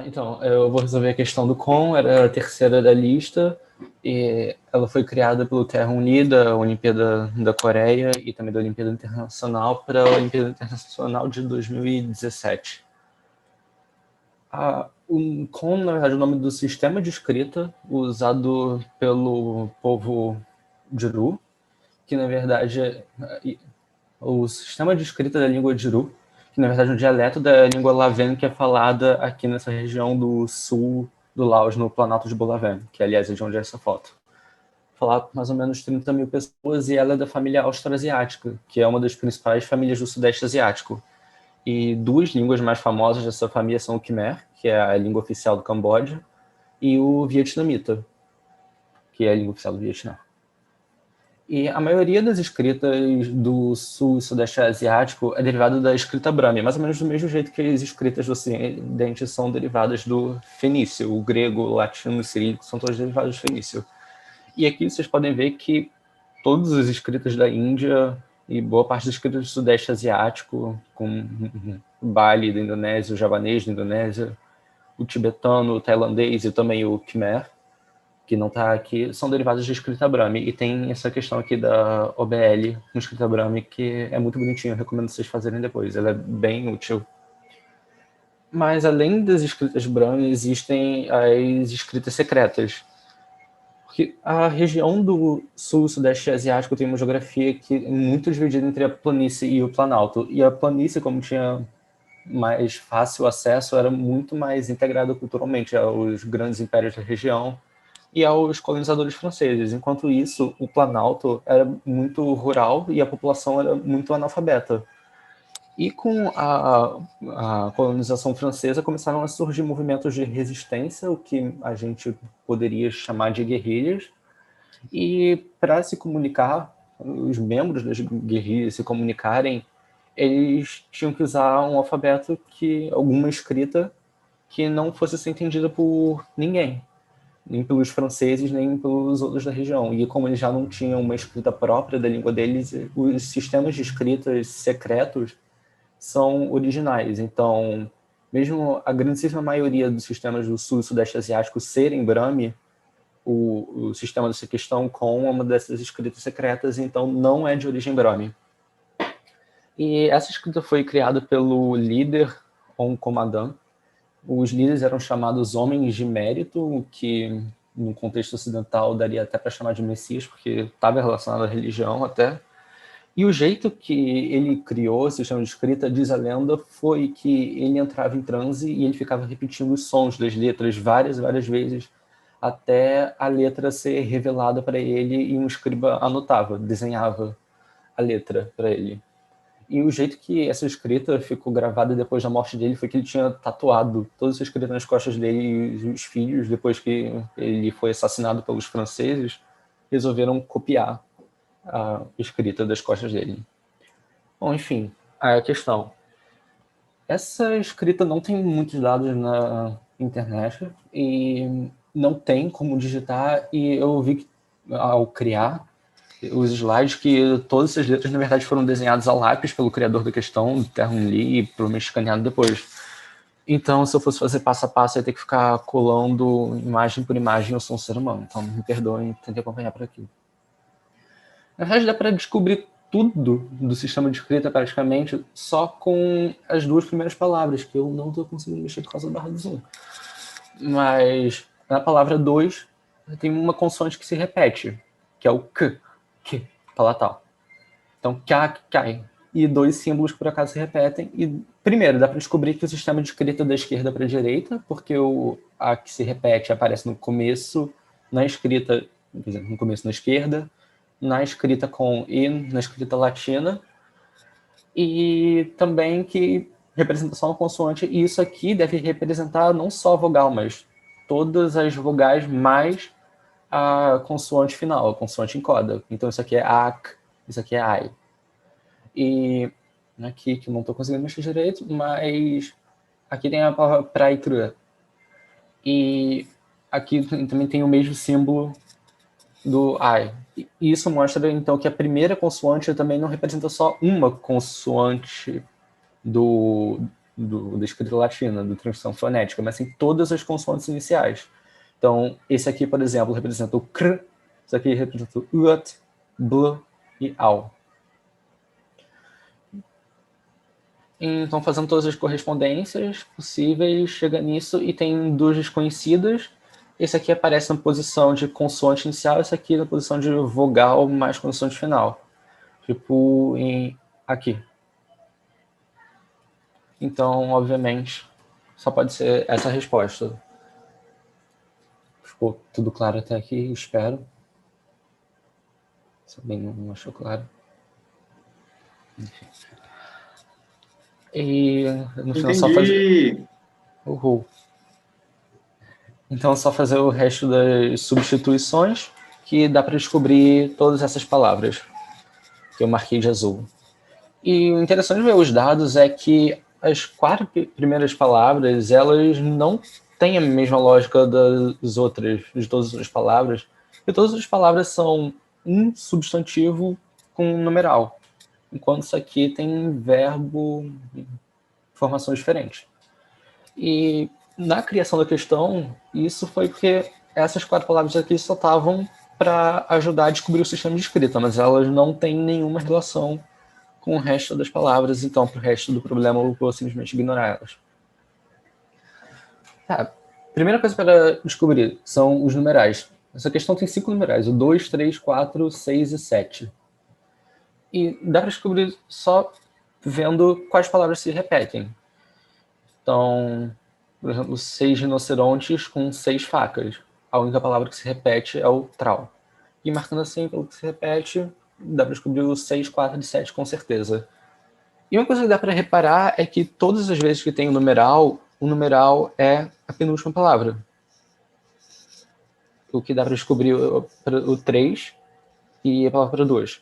Então, eu vou resolver a questão do com, era a terceira da lista, e ela foi criada pelo Terra Unida, a Olimpíada da Coreia e também da Olimpíada Internacional para a Olimpíada Internacional de 2017. O com, na verdade, é o nome do sistema de escrita usado pelo povo Juru, que na verdade o sistema de escrita da língua Juru, que na verdade é um dialeto da língua Laven que é falada aqui nessa região do sul do Laos, no Planalto de Bulaven, que aliás é de onde é essa foto. Falar com mais ou menos 30 mil pessoas e ela é da família austroasiática, que é uma das principais famílias do Sudeste Asiático. E duas línguas mais famosas dessa família são o Khmer, que é a língua oficial do Camboja, e o vietnamita, que é a língua oficial do Vietnã. E a maioria das escritas do sul e sudeste asiático é derivada da escrita Brahmi, mais ou menos do mesmo jeito que as escritas do ocidente são derivadas do fenício. O grego, o latino e o cirílico são todos derivados do fenício. E aqui vocês podem ver que todas as escritas da Índia e boa parte das escritas do sudeste asiático, com o Bali da Indonésia, o javanês da Indonésia, o tibetano, o tailandês e também o Khmer, que não está aqui, são derivados de escrita Brahmi. E tem essa questão aqui da OBL no escrita Brahmi, que é muito bonitinho, eu recomendo vocês fazerem depois, ela é bem útil. Mas além das escritas Brahmi, existem as escritas secretas. Porque a região do sul e sudeste asiático tem uma geografia que é muito dividida entre a planície e o planalto. E a planície, como tinha mais fácil acesso, era muito mais integrada culturalmente aos grandes impérios da região e aos colonizadores franceses. Enquanto isso, o Planalto era muito rural e a população era muito analfabeta. E com a colonização francesa começaram a surgir movimentos de resistência, o que a gente poderia chamar de guerrilhas. E para se comunicar, os membros das guerrilhas se comunicarem, eles tinham que usar um alfabeto que alguma escrita que não fosse ser entendida por ninguém, nem pelos franceses, nem pelos outros da região. E como eles já não tinham uma escrita própria da língua deles, os sistemas de escritas secretos são originais. Então, mesmo a grandíssima maioria dos sistemas do sul e sudeste asiático serem Brahmi, o sistema dessa questão com uma dessas escritas secretas, então não é de origem Brahmi. E essa escrita foi criada pelo líder ou comandante. Os líderes eram chamados homens de mérito, que no contexto ocidental daria até para chamar de messias, porque estava relacionado à religião até. E o jeito que ele criou o sistema de escrita, diz a lenda, foi que ele entrava em transe e ele ficava repetindo os sons das letras várias vezes, até a letra ser revelada para ele e um escriba anotava, desenhava a letra para ele. E o jeito que essa escrita ficou gravada depois da morte dele foi que ele tinha tatuado toda essa escrita nas costas dele, e os filhos, depois que ele foi assassinado pelos franceses, resolveram copiar a escrita das costas dele. Bom, enfim, a questão. Essa escrita não tem muitos dados na internet e não tem como digitar, e eu vi que ao criar os slides que todas essas letras, na verdade, foram desenhadas a lápis pelo criador da questão, Terran Lee, e provavelmente escaneado depois. Então, se eu fosse fazer passo a passo, eu ia ter que ficar colando imagem por imagem, eu sou um ser humano. Então, me perdoem, tentei acompanhar por aqui. Na verdade, dá para descobrir tudo do sistema de escrita, praticamente, só com as duas primeiras palavras, que eu não estou conseguindo mexer por causa da barra do zoom. Mas, na palavra 2, tem uma consoante que se repete, que é o que, palatal. Então, kya, kai. E dois símbolos que por acaso se repetem. E, primeiro, dá para descobrir que o sistema de escrita é da esquerda para a direita, porque a que se repete aparece no começo, na escrita, quer dizer, no começo na esquerda, na escrita com I, na escrita latina, e também que representa só uma consoante, e isso aqui deve representar não só a vogal, mas todas as vogais mais a consoante final, a consoante em coda. Então isso aqui é AK, isso aqui é AI. E aqui que eu não estou conseguindo mexer direito, mas aqui tem a palavra praikru. E aqui também tem o mesmo símbolo do I. E isso mostra então que a primeira consoante também não representa só uma consoante da escrita latina, da transcrição fonética, mas sim todas as consoantes iniciais. Então, esse aqui, por exemplo, representa o cr, esse aqui representa o ut, bl e au. Então, fazendo todas as correspondências possíveis, chega nisso e tem duas desconhecidas. Esse aqui aparece na posição de consoante inicial, esse aqui na posição de vogal mais consoante final. Tipo, aqui. Então, obviamente, só pode ser essa a resposta. Ficou tudo claro até aqui, espero. Se alguém não achou claro. Enfim. E no final só fazer. Uhul. Então, só fazer o resto das substituições, que dá para descobrir todas essas palavras que eu marquei de azul. E o interessante de ver os dados é que as 4 primeiras palavras, elas não têm a mesma lógica das outras, de todas as outras palavras, e todas as palavras são um substantivo com um numeral, enquanto isso aqui tem verbo, formações diferentes. E na criação da questão, isso foi porque essas 4 palavras aqui só estavam para ajudar a descobrir o sistema de escrita, mas elas não têm nenhuma relação com o resto das palavras, então para o resto do problema eu vou simplesmente ignorar elas. Tá. Primeira coisa para descobrir são os numerais. Essa questão tem 5 numerais, o 2, 3, 4, 6 e 7. E dá para descobrir só vendo quais palavras se repetem. Então, por exemplo, 6 rinocerontes com 6 facas. A única palavra que se repete é o trau. E marcando assim pelo que se repete, dá para descobrir o 6, 4 e 7 com certeza. E uma coisa que dá para reparar é que todas as vezes que tem o numeral é a penúltima palavra. O que dá para descobrir o 3 e a palavra 2.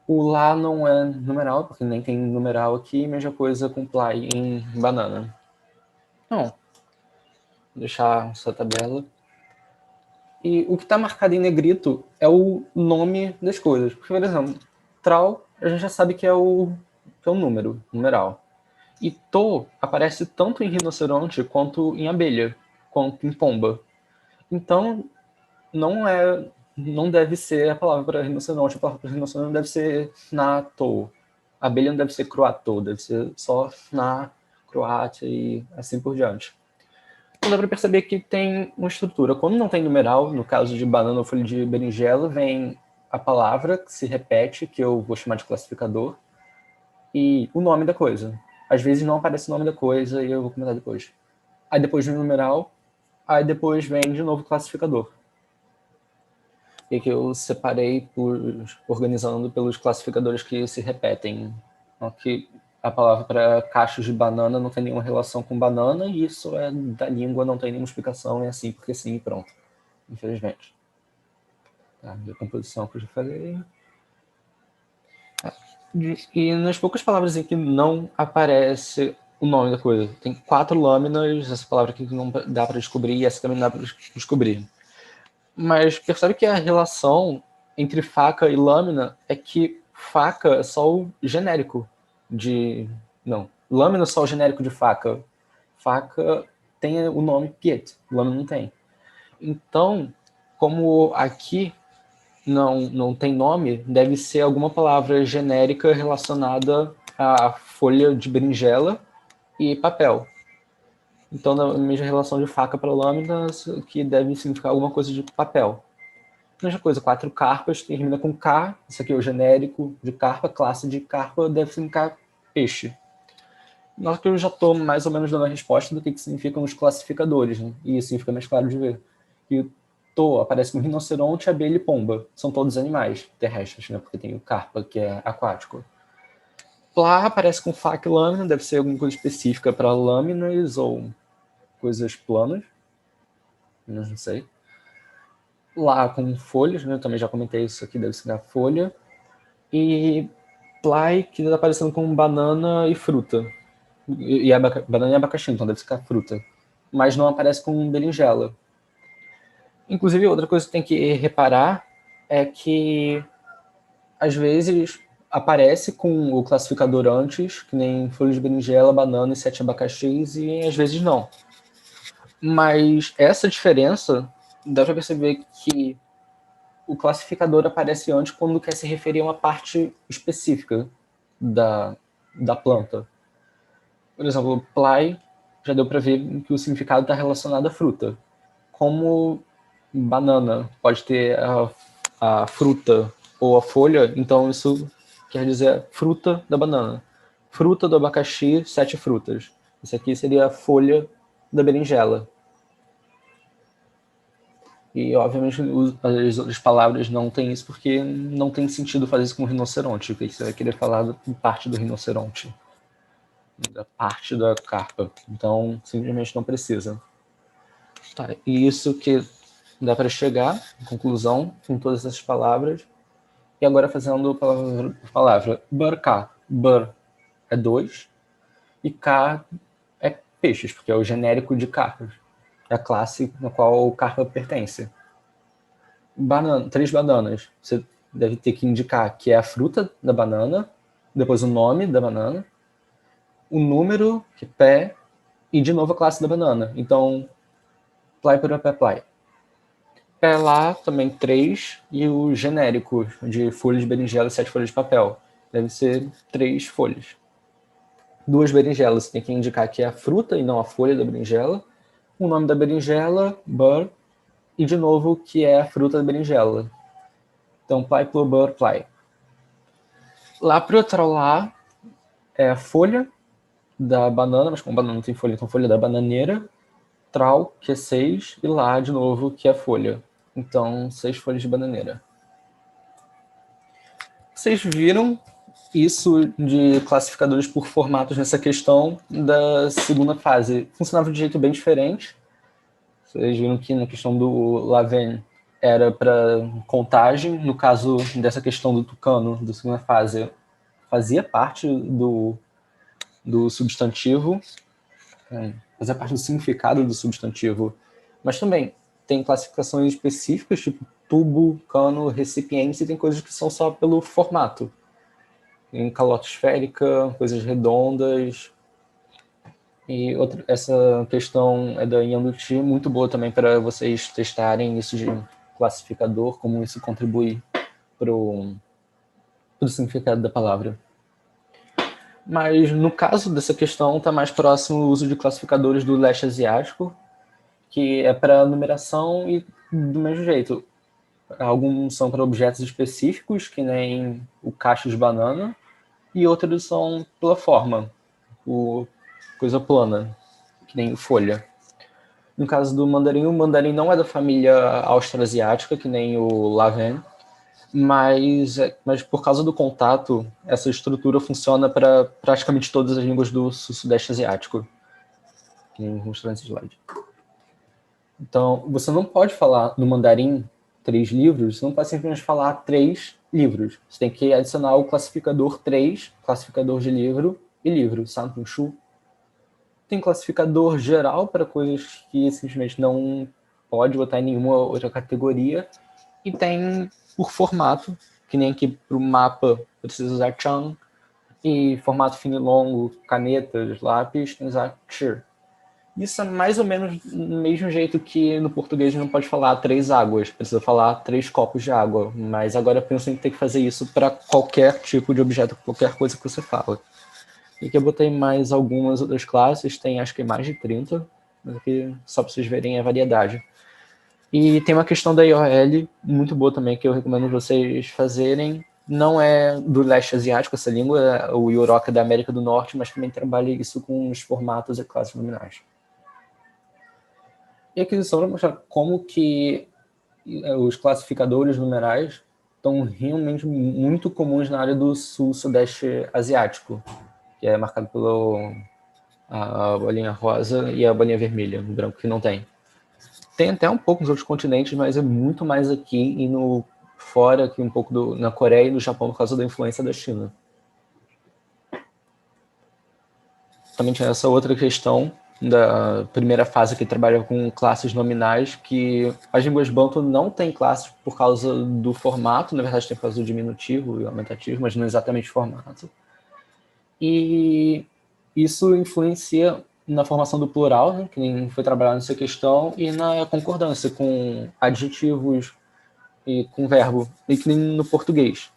O lá não é numeral, porque nem tem numeral aqui, mesma coisa com play em banana. Não. Vou deixar essa tabela. E o que está marcado em negrito é o nome das coisas. Porque, por exemplo, trau, a gente já sabe que é o número, numeral. E to aparece tanto em rinoceronte quanto em abelha, quanto em pomba. Então, não deve ser a palavra para rinoceronte. A palavra para rinoceronte deve ser nato. A abelha não deve ser croato, deve ser só na Croácia e assim por diante. Então dá para perceber que tem uma estrutura. Quando não tem numeral, no caso de banana ou folha de berinjela, vem a palavra que se repete, que eu vou chamar de classificador, e o nome da coisa. Às vezes não aparece o nome da coisa e eu vou comentar depois. Aí depois vem o numeral, aí depois vem de novo o classificador. E que eu separei organizando pelos classificadores que se repetem. Aqui a palavra para cachos de banana não tem nenhuma relação com banana, e isso é da língua, não tem nenhuma explicação, é assim porque sim, pronto. Infelizmente. Tá, a composição que eu já falei. E nas poucas palavras em que não aparece o nome da coisa. Tem 4 lâminas, essa palavra aqui não dá para descobrir, e essa também não dá para descobrir. Mas percebe que a relação entre faca e lâmina é que faca é só o genérico de... Não, lâmina é só o genérico de faca. Faca tem o nome Piet, lâmina não tem. Então, como aqui não tem nome, deve ser alguma palavra genérica relacionada à folha de berinjela e papel. Então, na mesma relação de faca para lâmina, que deve significar alguma coisa de papel. Mesma coisa, 4 carpas, termina com K, isso aqui é o genérico de carpa, classe de carpa deve significar peixe. Nós que eu já estou mais ou menos dando a resposta do que significam os classificadores, né? E assim fica mais claro de ver. E to aparece com rinoceronte, abelha e pomba. São todos animais terrestres, né? Porque tem o carpa, que é aquático. Plá aparece com faca e lâmina, deve ser alguma coisa específica para lâminas ou coisas planas. Não sei. Lá com folhas, né? Eu também já comentei isso aqui, deve ser folha. E ply, que está aparecendo com banana e fruta. E banana e abacaxi, então deve ficar fruta. Mas não aparece com berinjela. Inclusive, outra coisa que tem que reparar é que, às vezes, aparece com o classificador antes, que nem folha de berinjela, banana e 7 abacaxis, e às vezes não. Mas essa diferença, dá para perceber que o classificador aparece antes quando quer se referir a uma parte específica da planta. Por exemplo, ply, já deu para ver que o significado está relacionado à fruta. Como banana pode ter a fruta ou a folha, então isso quer dizer fruta da banana. Fruta do abacaxi, 7 frutas. Isso aqui seria a folha da berinjela. E, obviamente, as outras palavras não têm isso porque não tem sentido fazer isso com o rinoceronte, porque você vai querer falar da parte do rinoceronte, da parte da carpa. Então, simplesmente não precisa. Tá, e isso que dá para chegar à conclusão com todas essas palavras. E agora fazendo palavra por palavra. Burka. Bur é 2 e K é peixes, porque é o genérico de carpas. É a classe na qual o carpa pertence. Banana, 3 bananas. Você deve ter que indicar que é a fruta da banana, depois o nome da banana, o número, que é pé, e de novo a classe da banana. Então, ply por pé ply. Pé lá, também 3, e o genérico de folhas de berinjela e 7 folhas de papel. Deve ser 3 folhas. 2 berinjelas, você tem que indicar que é a fruta e não a folha da berinjela. O nome da berinjela, bur, e de novo que é a fruta da berinjela. Então, ply, plu, bur, ply. Lá pro outro lá é a folha da banana, mas como banana não tem folha, então folha da bananeira. Trau, que é 6, e lá de novo, que é folha. Então, 6 folhas de bananeira. Vocês viram isso de classificadores por formatos nessa questão da segunda fase. Funcionava de um jeito bem diferente. Vocês viram que na questão do Lavenne era para contagem. No caso dessa questão do tucano, da segunda fase, fazia parte do substantivo, fazia parte do significado do substantivo. Mas também tem classificações específicas, tipo tubo, cano, recipiente, e tem coisas que são só pelo formato. Em calota esférica, coisas redondas. E essa questão é da Yanduti, muito boa também para vocês testarem isso de classificador, como isso contribui para o significado da palavra. Mas no caso dessa questão, está mais próximo o uso de classificadores do leste asiático, que é para numeração e do mesmo jeito. Alguns são para objetos específicos, que nem o cacho de banana, e outros são pela forma, coisa plana, que nem folha. No caso do mandarim, o mandarim não é da família austroasiática, que nem o Lavenne, mas por causa do contato, essa estrutura funciona para praticamente todas as línguas do sudeste asiático, que nem mostrou nesse slide. Então, você não pode falar no mandarim 3 livros, você não pode simplesmente falar 3 livros. Você tem que adicionar o classificador 3, classificador de livro e livro, Sanpun Shu. Tem classificador geral para coisas que simplesmente não pode botar em nenhuma outra categoria. E tem por formato, que nem aqui para o mapa precisa usar Chang. E formato fino e longo, canetas, lápis, tem que usar Chir. Isso é mais ou menos do mesmo jeito que no português não pode falar 3 águas, precisa falar 3 copos de água. Mas agora pensa em ter que fazer isso para qualquer tipo de objeto, qualquer coisa que você fala. E aqui eu botei mais algumas outras classes, tem acho que mais de 30, mas aqui só para vocês verem a variedade. E tem uma questão da IOL muito boa também, que eu recomendo vocês fazerem. Não é do leste asiático essa língua, é o Yoroka da América do Norte, mas também trabalha isso com os formatos e classes nominais. E aqui só para mostrar como que os classificadores numerais estão realmente muito comuns na área do sul-sudeste asiático, que é marcado pela bolinha rosa e a bolinha vermelha, no branco que não tem. Tem até um pouco nos outros continentes, mas é muito mais aqui e no fora, aqui um pouco na Coreia e no Japão, por causa da influência da China. Também tinha essa outra questão da primeira fase que trabalha com classes nominais, que as línguas Bantu não têm classes por causa do formato, na verdade tem por causa do diminutivo e aumentativo, mas não exatamente o formato. E isso influencia na formação do plural, né, que nem foi trabalhado nessa questão, e na concordância com adjetivos e com verbo, e que nem no português.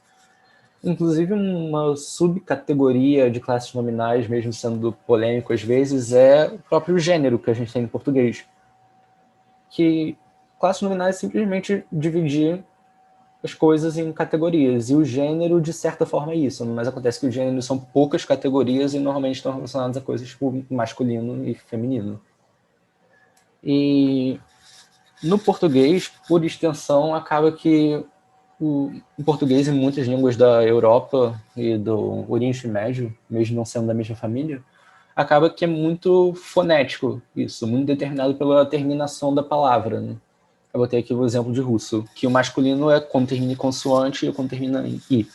Inclusive, uma subcategoria de classes nominais, mesmo sendo polêmico às vezes, é o próprio gênero que a gente tem em português. Que classes nominais é simplesmente dividir as coisas em categorias. E o gênero, de certa forma, é isso. Mas acontece que o gênero são poucas categorias e normalmente estão relacionadas a coisas tipo masculino e feminino. E no português, por extensão, acaba que o português e muitas línguas da Europa e do Oriente Médio, mesmo não sendo da mesma família, acaba que é muito fonético isso, muito determinado pela terminação da palavra. Né? Eu botei aqui o exemplo de russo, que o masculino é quando termina em consoante e quando termina em i.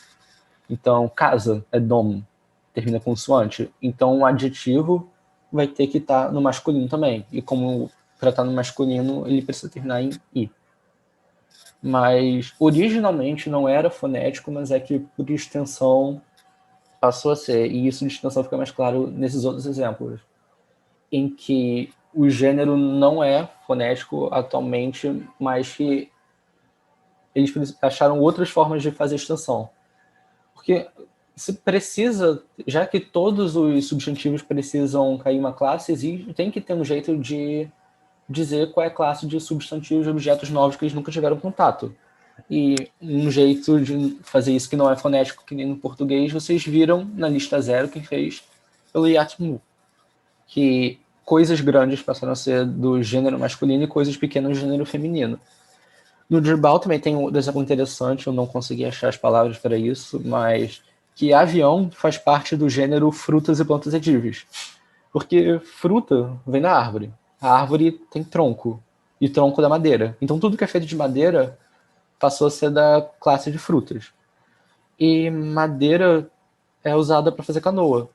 Então, casa é dom, termina com consoante. Então, o adjetivo vai ter que estar no masculino também. E como para estar no masculino, ele precisa terminar em i. Mas originalmente não era fonético, mas é que por extensão passou a ser. E isso de extensão fica mais claro nesses outros exemplos, em que o gênero não é fonético atualmente, mas que eles acharam outras formas de fazer extensão. Porque se precisa, já que todos os substantivos precisam cair uma classe, tem que ter um jeito de dizer qual é a classe de substantivos de objetos novos que eles nunca tiveram contato. E um jeito de fazer isso que não é fonético, que nem no português, vocês viram na lista zero quem fez pelo Yatmu, que coisas grandes passaram a ser do gênero masculino e coisas pequenas do gênero feminino. No Dribble também tem um exemplo interessante, eu não consegui achar as palavras para isso, mas que avião faz parte do gênero frutas e plantas edíveis. Porque fruta vem da árvore. A árvore tem tronco, e tronco da madeira. Então tudo que é feito de madeira passou a ser da classe de frutas. E madeira é usada para fazer canoa.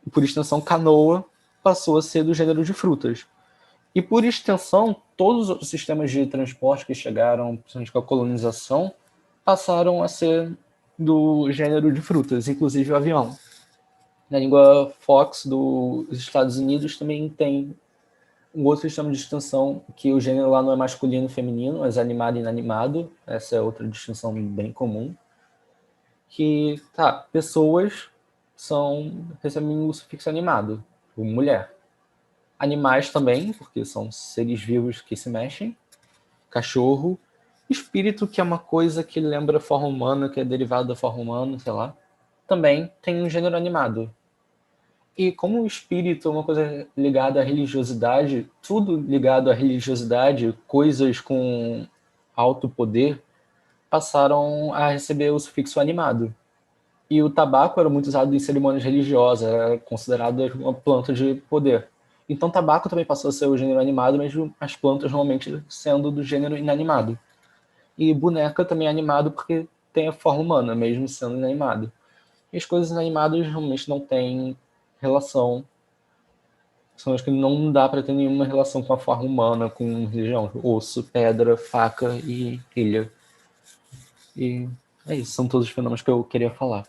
E por extensão, canoa passou a ser do gênero de frutas. E por extensão, todos os outros sistemas de transporte que chegaram, principalmente com a colonização, passaram a ser do gênero de frutas, inclusive o avião. Na língua Fox dos Estados Unidos também tem um outro sistema de distinção, que o gênero lá não é masculino e feminino, mas animado e inanimado. Essa é outra distinção bem comum. Que, pessoas recebem o sufixo animado, tipo mulher. Animais também, porque são seres vivos que se mexem. Cachorro. Espírito, que é uma coisa que lembra a forma humana, que é derivado da forma humana, sei lá. Também tem um gênero animado. E como o espírito é uma coisa ligada à religiosidade, tudo ligado à religiosidade, coisas com alto poder, passaram a receber o sufixo animado. E o tabaco era muito usado em cerimônias religiosas, era considerado uma planta de poder. Então tabaco também passou a ser o gênero animado, mesmo as plantas normalmente sendo do gênero inanimado. E boneca também é animado porque tem a forma humana, mesmo sendo inanimado. E as coisas inanimadas realmente não têm relação, são as que não dá para ter nenhuma relação com a forma humana, com religião, osso, pedra, faca e ilha. E é isso, são todos os fenômenos que eu queria falar.